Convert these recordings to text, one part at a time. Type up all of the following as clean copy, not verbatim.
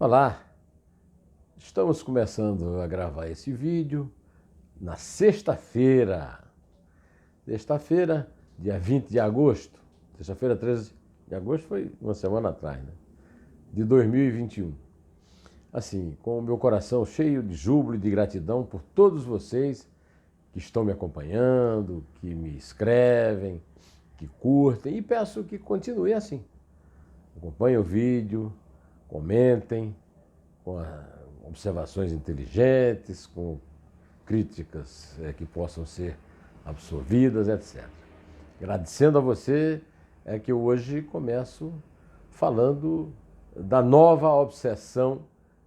Olá, estamos começando a gravar esse vídeo na sexta-feira, dia 20 de agosto, sexta-feira 13 de agosto foi uma semana atrás, né? De 2021. Assim, com o meu coração cheio de júbilo e de gratidão por todos vocês que estão me acompanhando, que me escrevem, que curtem, e peço que continue assim. Acompanhem o vídeo, comentem, com observações inteligentes, com críticas que possam ser absorvidas, etc. Agradecendo a você, é que eu hoje começo falando da nova obsessão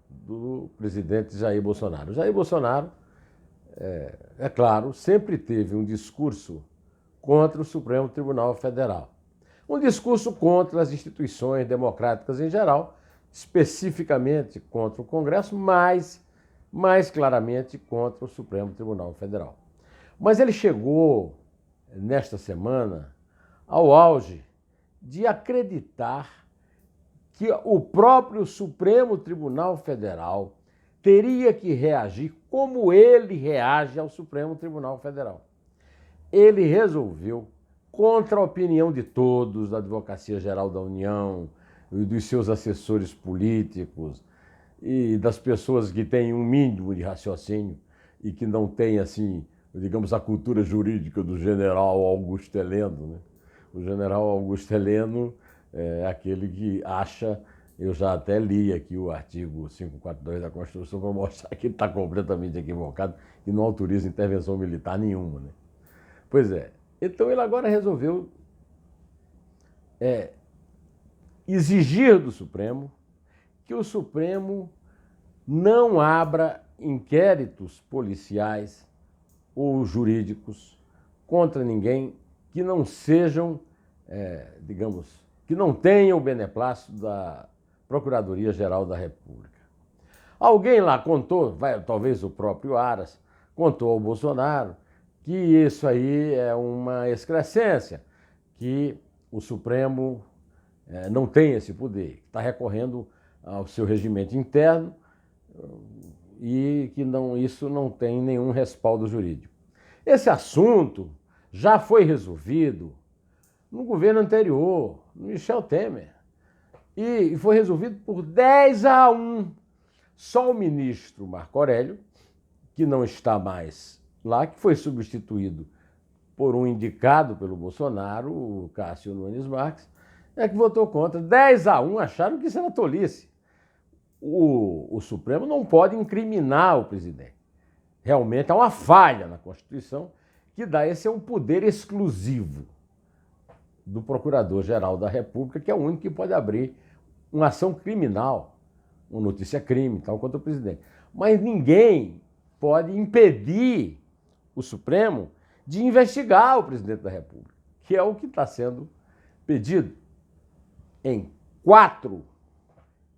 do presidente Jair Bolsonaro. Jair Bolsonaro, é claro, sempre teve um discurso contra o Supremo Tribunal Federal. Um discurso contra as instituições democráticas em geral, especificamente contra o Congresso, mas mais claramente contra o Supremo Tribunal Federal. Mas ele chegou, nesta semana, ao auge de acreditar que o próprio Supremo Tribunal Federal teria que reagir como ele reage ao Supremo Tribunal Federal. Ele resolveu, contra a opinião de todos, da Advocacia Geral da União, e dos seus assessores políticos e das pessoas que têm um mínimo de raciocínio e que não têm, assim, digamos, a cultura jurídica do general Augusto Heleno, né? O general Augusto Heleno é aquele que acha, eu já até li aqui o artigo 542 da Constituição para mostrar que ele está completamente equivocado e não autoriza intervenção militar nenhuma, né? Pois é, então ele agora resolveu exigir do Supremo que o Supremo não abra inquéritos policiais ou jurídicos contra ninguém que não sejam, digamos, que não tenham o beneplácito da Procuradoria-Geral da República. Alguém lá contou, talvez o próprio Aras, contou ao Bolsonaro que isso aí é uma excrescência, que o Supremo não tem esse poder, está recorrendo ao seu regimento interno e que isso não tem nenhum respaldo jurídico. Esse assunto já foi resolvido no governo anterior, no Michel Temer, e foi resolvido por 10-1. Só o ministro Marco Aurélio, que não está mais lá, que foi substituído por um indicado pelo Bolsonaro, o Cássio Nunes Marques, que votou contra. 10-1, acharam que isso era tolice. O Supremo não pode incriminar o presidente. Realmente há uma falha na Constituição que dá esse um poder exclusivo do Procurador-Geral da República, que é o único que pode abrir uma ação criminal, uma notícia-crime, tal, contra o presidente. Mas ninguém pode impedir o Supremo de investigar o presidente da República, que é o que está sendo pedido em 4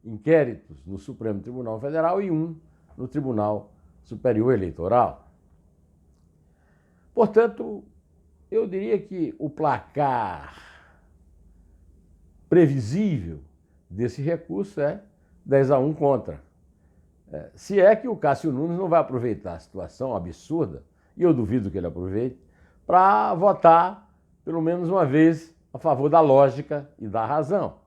inquéritos no Supremo Tribunal Federal e 1 no Tribunal Superior Eleitoral. Portanto, eu diria que o placar previsível desse recurso é 10-1 contra. Se é que o Cássio Nunes não vai aproveitar a situação absurda, e eu duvido que ele aproveite, para votar pelo menos uma vez a favor da lógica e da razão.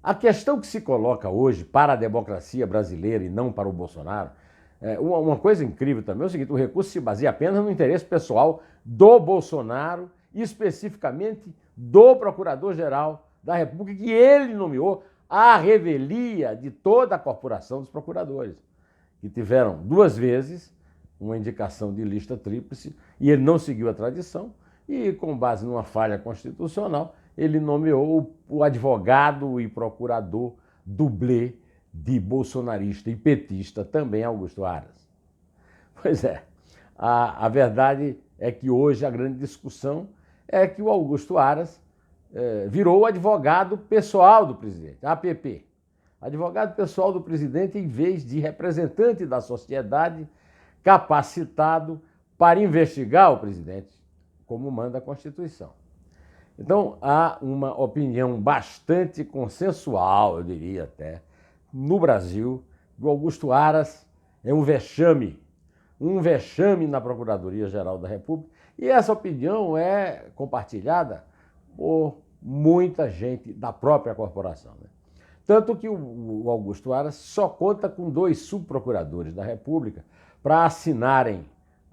A questão que se coloca hoje para a democracia brasileira e não para o Bolsonaro, uma coisa incrível também é o seguinte: o recurso se baseia apenas no interesse pessoal do Bolsonaro, especificamente do Procurador-Geral da República, que ele nomeou à revelia de toda a corporação dos procuradores, que tiveram 2 vezes uma indicação de lista tríplice, e ele não seguiu a tradição, e com base numa falha constitucional, ele nomeou o advogado e procurador dublê de bolsonarista e petista, também Augusto Aras. Pois é, a verdade é que hoje a grande discussão é que o Augusto Aras virou o advogado pessoal do presidente, APP. Advogado pessoal do presidente em vez de representante da sociedade capacitado para investigar o presidente, como manda a Constituição. Então, há uma opinião bastante consensual, eu diria até, no Brasil, o Augusto Aras é um vexame na Procuradoria-Geral da República, e essa opinião é compartilhada por muita gente da própria corporação, né? Tanto que o Augusto Aras só conta com 2 subprocuradores da República para assinarem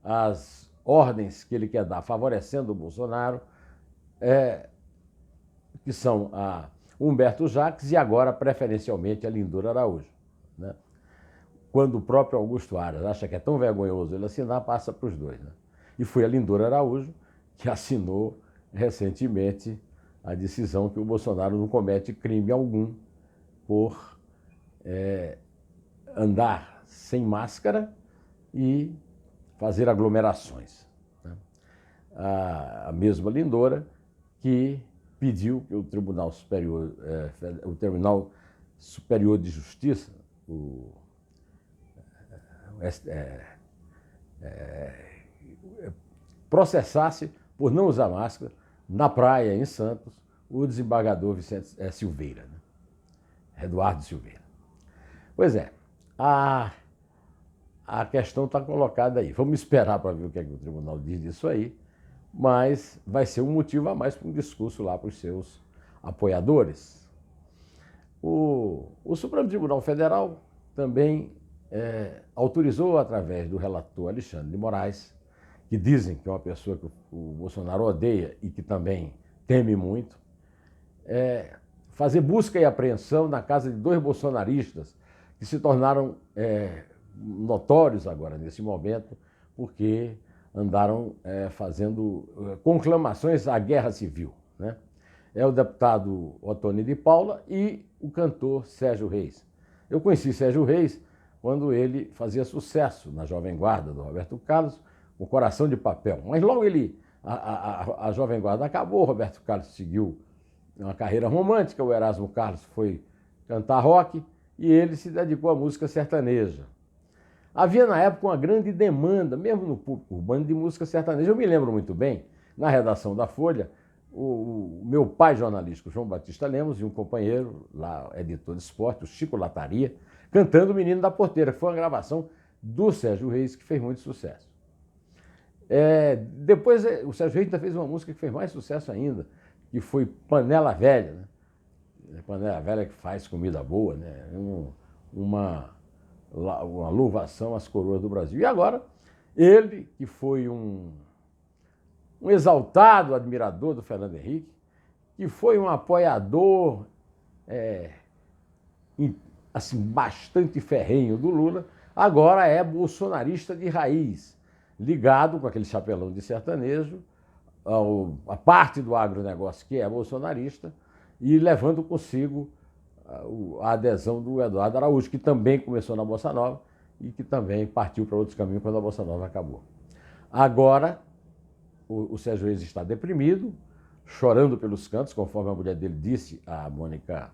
as ordens que ele quer dar, favorecendo o Bolsonaro, que são a Humberto Jacques e agora, preferencialmente, a Lindor Araújo, né? Quando o próprio Augusto Aras acha que é tão vergonhoso ele assinar, passa para os 2, né? E foi a Lindor Araújo que assinou recentemente a decisão que o Bolsonaro não comete crime algum por andar sem máscara e fazer aglomerações, né? A mesma Lindora que pediu que o Tribunal Superior de Justiça, processasse por não usar máscara na praia em Santos o desembargador Vicente Silveira, né? Eduardo Silveira. Pois é, a questão está colocada aí. Vamos esperar para ver o que é que o tribunal diz disso aí, mas vai ser um motivo a mais para um discurso lá para os seus apoiadores. O Supremo Tribunal Federal também autorizou, através do relator Alexandre de Moraes, que dizem que é uma pessoa que o Bolsonaro odeia e que também teme muito, fazer busca e apreensão na casa de 2 bolsonaristas que se tornaram notórios agora, nesse momento, porque andaram fazendo conclamações à guerra civil, né? É o deputado Ottoni de Paula e o cantor Sérgio Reis. Eu conheci Sérgio Reis quando ele fazia sucesso na Jovem Guarda do Roberto Carlos, com Coração de Papel. Mas logo a Jovem Guarda acabou, o Roberto Carlos seguiu uma carreira romântica, o Erasmo Carlos foi cantar rock e ele se dedicou à música sertaneja. Havia na época uma grande demanda, mesmo no público urbano, de música sertaneja. Eu me lembro muito bem, na redação da Folha, o meu pai jornalístico, João Batista Lemos, e um companheiro, lá, editor de esporte, o Chico Lataria, cantando O Menino da Porteira, que foi uma gravação do Sérgio Reis, que fez muito sucesso. Depois, o Sérgio Reis ainda fez uma música que fez mais sucesso ainda, que foi Panela Velha, né? Panela Velha que faz comida boa, né? Uma louvação às coroas do Brasil. E agora, ele, que foi um exaltado admirador do Fernando Henrique, que foi um apoiador assim, bastante ferrenho do Lula, agora é bolsonarista de raiz, ligado com aquele chapelão de sertanejo, a parte do agronegócio que é bolsonarista, e levando consigo a adesão do Eduardo Araújo, que também começou na Bossa Nova e que também partiu para outros caminhos quando a Bossa Nova acabou. Agora, o Sérgio Reis está deprimido, chorando pelos cantos, conforme a mulher dele disse, a Mônica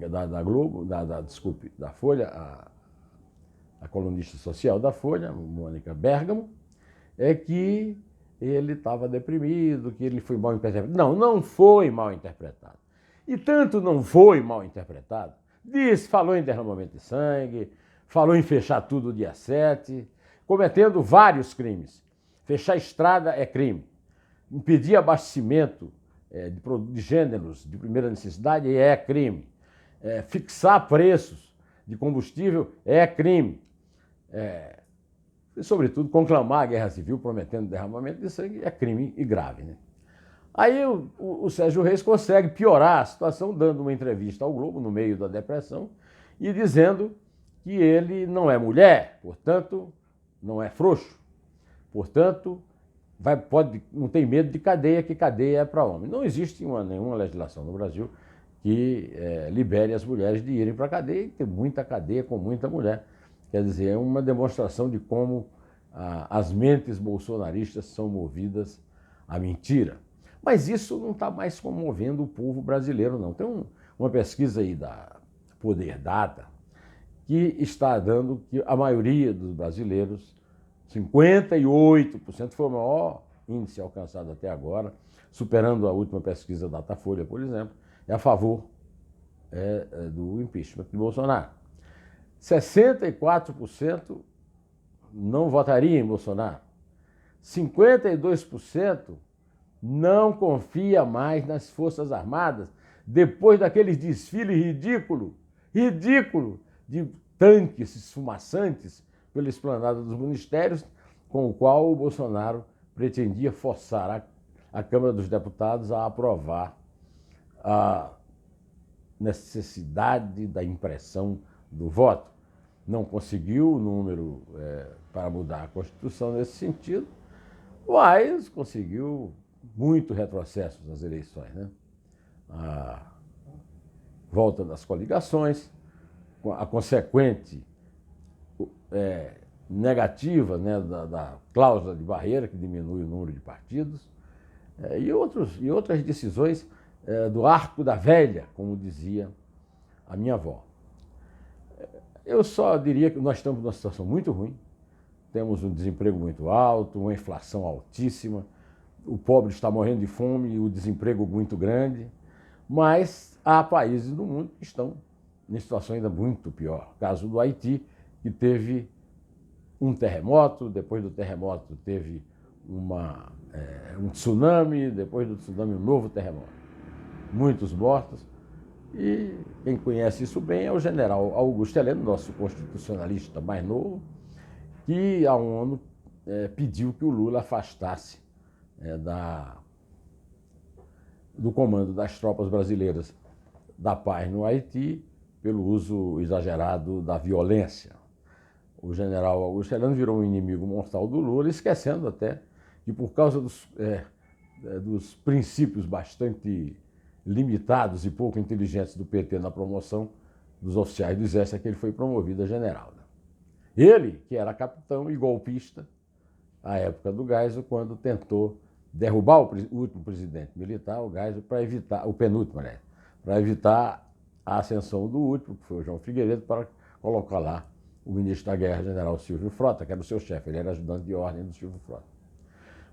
da Globo, desculpe, da Folha, a colunista social da Folha, Mônica Bergamo, que ele estava deprimido, que ele foi mal interpretado. Não foi mal interpretado. E tanto não foi mal interpretado, falou em derramamento de sangue, falou em fechar tudo dia 7, cometendo vários crimes. Fechar estrada é crime. Impedir abastecimento de gêneros de primeira necessidade é crime. Fixar preços de combustível é crime. E, sobretudo, conclamar a guerra civil prometendo derramamento de sangue é crime e grave, né? Aí o Sérgio Reis consegue piorar a situação dando uma entrevista ao Globo no meio da depressão e dizendo que ele não é mulher, portanto, não é frouxo, portanto, não tem medo de cadeia, que cadeia é para homem. Não existe nenhuma legislação no Brasil que libere as mulheres de irem para a cadeia, e tem muita cadeia com muita mulher. Quer dizer, é uma demonstração de como as mentes bolsonaristas são movidas à mentira. Mas isso não está mais comovendo o povo brasileiro, não. Tem uma pesquisa aí da Poder Data que está dando que a maioria dos brasileiros, 58%, foi o maior índice alcançado até agora, superando a última pesquisa Datafolha, por exemplo, é a favor do impeachment de Bolsonaro. 64% não votaria em Bolsonaro. 52% não confia mais nas Forças Armadas depois daqueles desfiles ridículo de tanques esfumaçantes pela esplanada dos ministérios, com o qual o Bolsonaro pretendia forçar a Câmara dos Deputados a aprovar a necessidade da impressão do voto. Não conseguiu o número para mudar a Constituição nesse sentido, mas conseguiu muito retrocesso nas eleições, né? A volta das coligações, a consequente negativa, né, da cláusula de barreira, que diminui o número de partidos, e outras decisões do arco da velha, como dizia a minha avó. Eu só diria que nós estamos numa situação muito ruim, temos um desemprego muito alto, uma inflação altíssima, o pobre está morrendo de fome e o desemprego muito grande, mas há países do mundo que estão em situação ainda muito pior. O caso do Haiti, que teve um terremoto, depois do terremoto teve um tsunami, depois do tsunami um novo terremoto. Muitos mortos. E quem conhece isso bem é o general Augusto Heleno, nosso constitucionalista mais novo, que a ONU pediu que o Lula afastasse do comando das tropas brasileiras da paz no Haiti pelo uso exagerado da violência. O general Augusto Heleno virou um inimigo mortal do Lula, esquecendo até que por causa dos princípios bastante limitados e pouco inteligentes do PT na promoção dos oficiais do Exército, é que ele foi promovido a general. Ele, que era capitão e golpista, à época do Geisel, quando tentou derrubar o último presidente militar, o Geisel, para evitar, o penúltimo, né, para evitar a ascensão do último, que foi o João Figueiredo, para colocar lá o ministro da Guerra, general Silvio Frota, que era o seu chefe, ele era ajudante de ordem do Silvio Frota.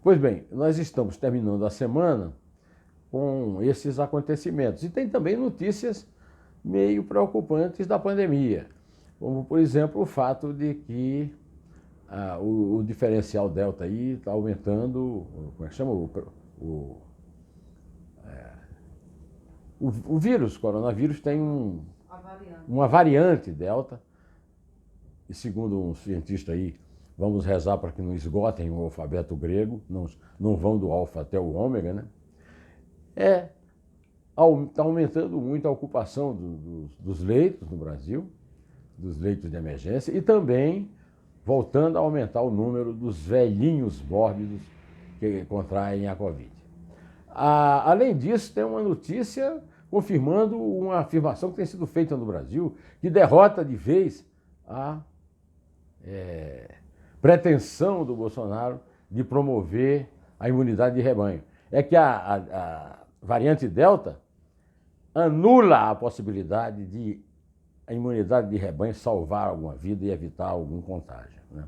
Pois bem, nós estamos terminando a semana com esses acontecimentos. E tem também notícias meio preocupantes da pandemia, como, por exemplo, o fato de que o diferencial Delta aí está aumentando, como é que chama? O vírus, o coronavírus, tem uma variante Delta, e segundo um cientista aí, vamos rezar para que não esgotem o alfabeto grego, não vão do alfa até o ômega, né? Está aumentando muito a ocupação dos leitos no Brasil, dos leitos de emergência, e também voltando a aumentar o número dos velhinhos mórbidos que contraem a Covid. Além disso, tem uma notícia confirmando uma afirmação que tem sido feita no Brasil, que derrota de vez a pretensão do Bolsonaro de promover a imunidade de rebanho. É que a variante Delta anula a possibilidade de a imunidade de rebanho salvar alguma vida e evitar algum contágio, né?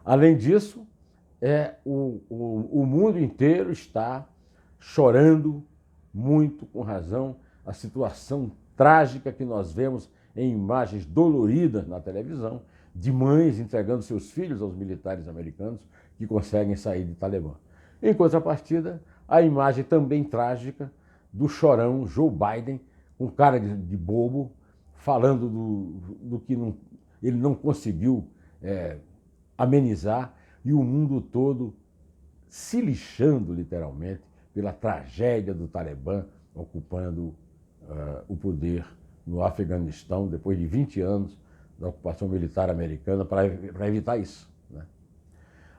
Além disso, o mundo inteiro está chorando muito, com razão, a situação trágica que nós vemos em imagens doloridas na televisão, de mães entregando seus filhos aos militares americanos que conseguem sair de Talibã. Em contrapartida, a imagem também trágica do chorão Joe Biden, com cara de bobo, falando do que ele não conseguiu amenizar, e o mundo todo se lixando, literalmente, pela tragédia do Talibã ocupando o poder no Afeganistão, depois de 20 anos da ocupação militar americana, para evitar isso, né?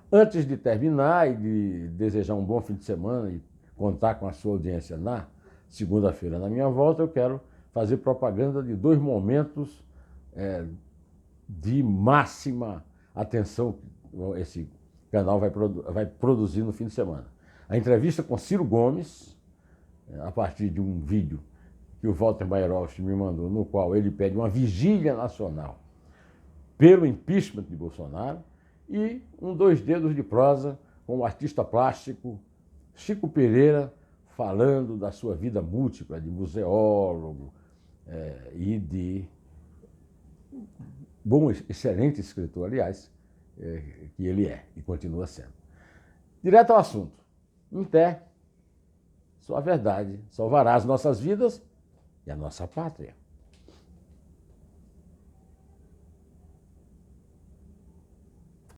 Antes de terminar e de desejar um bom fim de semana e contar com a sua audiência na segunda-feira, na minha volta, eu quero fazer propaganda de 2 momentos de máxima atenção que esse canal vai produzir no fim de semana. A entrevista com Ciro Gomes, a partir de um vídeo que o Walter Mayerhoff me mandou, no qual ele pede uma vigília nacional pelo impeachment de Bolsonaro, e um 2 dedos de prosa com o artista plástico Chico Pereira, falando da sua vida múltipla de museólogo, e de bom, excelente escritor, aliás, que ele é e continua sendo. Direto ao assunto. Em pé, só a verdade salvará as nossas vidas e a nossa pátria.